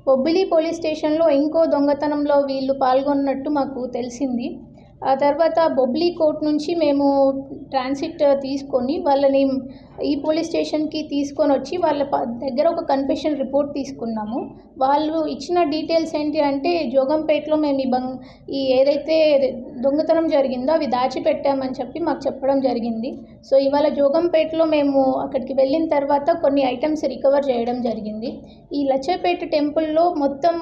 Bobbili police స్టేషన్లో ఇంకో దొంగతనంలో వీళ్ళు పాల్గొన్నట్టు మాకు తెలిసింది. ఆ తర్వాత బొబ్బిలి కోర్ట్ నుంచి మేము ట్రాన్సిట్ తీసుకొని వాళ్ళని ఈ పోలీస్ స్టేషన్కి తీసుకొని వచ్చి వాళ్ళ దగ్గర ఒక కన్ఫెషన్ రిపోర్ట్ తీసుకున్నాము. వాళ్ళు ఇచ్చిన డీటెయిల్స్ ఏంటి అంటే జోగంపేటలో మేము ఈ ఏదైతే దొంగతనం జరిగిందో అవి దాచిపెట్టామని చెప్పి మాకు చెప్పడం జరిగింది. సో ఇవాళ జోగంపేటలో మేము అక్కడికి వెళ్ళిన తర్వాత కొన్ని ఐటమ్స్ రికవర్ చేయడం జరిగింది. ఈ లచ్చపేట టెంపుల్లో మొత్తం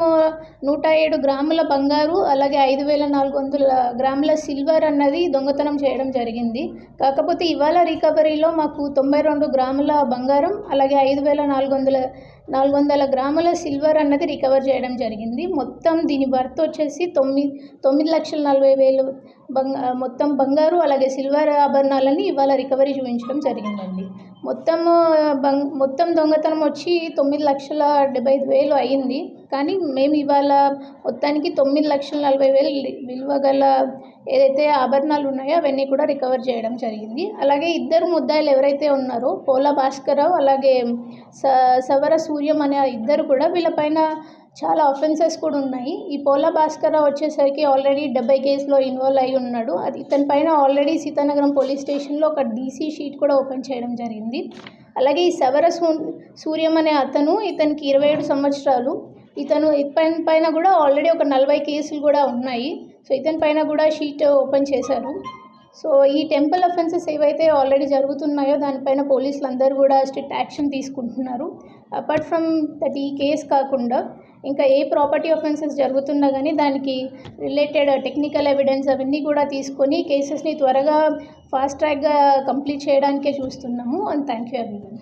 107 గ్రాముల బంగారు అలాగే 5,400 గ్రాముల సిల్వర్ అన్నది దొంగతనం చేయడం జరిగింది. కాకపోతే ఇవాళ రికవరీలో మాకు 92 గ్రాముల బంగారం అలాగే 5,400 గ్రాముల సిల్వర్ అన్నది రికవర్ చేయడం జరిగింది. మొత్తం దీని వర్త్ వచ్చేసి 9,40,000 మొత్తం బంగారు అలాగే సిల్వర్ ఆభరణాలని ఇవాళ రికవరీ చూపించడం జరిగిందండి. మొత్తం దొంగతనం వచ్చి 9,75,000 అయ్యింది. కానీ మేము ఇవాళ మొత్తానికి 9,40,000 విలువ గల ఏదైతే ఆభరణాలు ఉన్నాయో అవన్నీ కూడా రికవర్ చేయడం జరిగింది. అలాగే ఇద్దరు ముద్దాయిలు ఎవరైతే ఉన్నారో పోలా భాస్కర్రావు అలాగే సవర సూర్యం అనే ఇద్దరు కూడా వీళ్ళపైన చాలా అఫెన్సెస్ కూడా ఉన్నాయి. ఈ పోలా భాస్కర్రావు వచ్చేసరికి ఆల్రెడీ 70 కేసులో ఇన్వాల్వ్ అయి ఉన్నాడు. ఇతని పైన ఆల్రెడీ సీతానగరం పోలీస్ స్టేషన్లో ఒక డీసీ షీట్ కూడా ఓపెన్ చేయడం జరిగింది. అలాగే ఈ సవర సూర్యం అనే ఇతనికి 27 సంవత్సరాలు. ఇతని పైన కూడా ఆల్రెడీ ఒక 40 కేసులు కూడా ఉన్నాయి. సో ఇతని పైన కూడా షీట్ ఓపెన్ చేశారు. సో ఈ టెంపుల్ అఫెన్సెస్ ఏవైతే ఆల్రెడీ జరుగుతున్నాయో దానిపైన పోలీసులు అందరూ కూడా స్ట్రిక్ట్ యాక్షన్ తీసుకుంటున్నారు. అపార్ట్ ఫ్రమ్ దట్ ఈ కేసు కాకుండా ఇంకా ఏ ప్రాపర్టీ అఫెన్సెస్ జరుగుతున్నా కానీ దానికి రిలేటెడ్ టెక్నికల్ ఎవిడెన్స్ అవన్నీ కూడా తీసుకొని కేసెస్ని త్వరగా ఫాస్ట్ ట్రాక్గా కంప్లీట్ చేయడానికే చూస్తున్నాము. And thank you everyone.